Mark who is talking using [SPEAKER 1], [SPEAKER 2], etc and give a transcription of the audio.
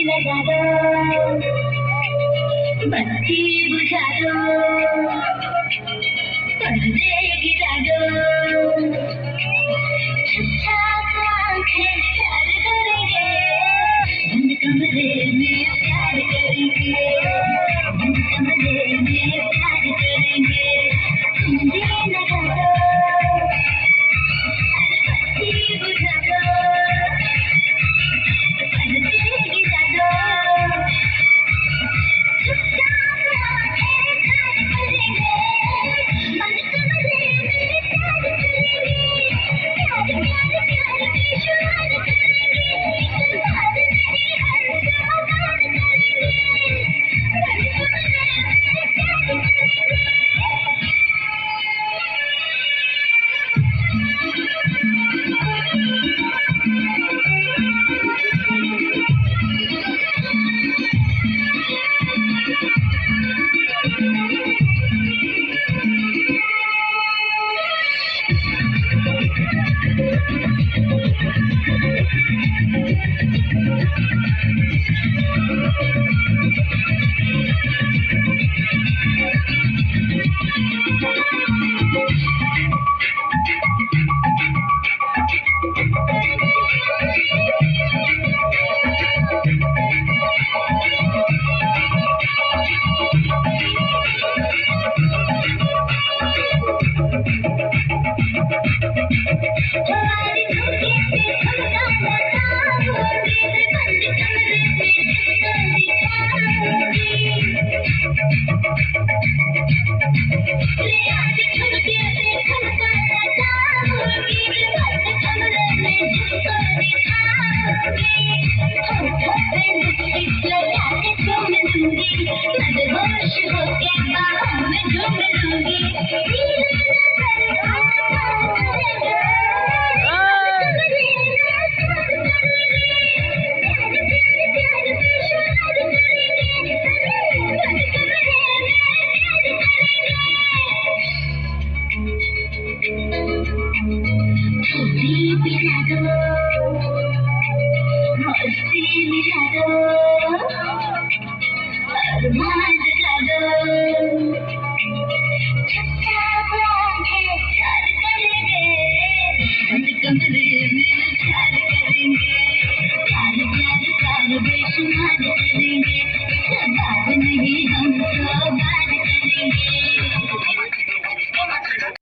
[SPEAKER 1] लगा दो, बत्ती बुझा दो, पर्दे गिरा दो, छुप-छाप आंखें प्यार करेंगे, बंद कमरे में प्यार करेंगे, बंद कमरे में प्यार करेंगे। मेहंदी लगा दो, बत्ती बुझा दो, पर्दे गिरा दो, छुप-छाप आंखें प्यार करेंगे, बंद कमरे में प्यार करेंगे। प्यार प्यार प्यार बेशुमार करेंगे, इंतजार नहीं हर सामान करेंगे, बंद कमरे में प्यार करेंगे। हमारी धुन पे ठुमका लगाओगी, मैं बंद कमरे में तुमको दिखाऊंगी। ले आज झुमके पे ठुमका लगाओगी, मैं बंद कमरे में तुमको दिखाऊंगी। होठों पे लिपस्टिक लगा के चूम लूंगी, मदहोश होके बाहों में झूम लूंगी। धीरे नजर आसमान करेंगे, कमरे में प्यार करेंगे, प्यार प्यार प्यार बेशुमार करेंगे, बंद कमरे में प्यार करेंगे। थोड़ी पिला दो, मस्ती मिला दो, अरमान जगा दो, छुप-छाप आंखें प्यार करेंगे, बंद कमरे में प्यार करेंगे, प्यार प्यार प्यार बेशुमार करेंगे।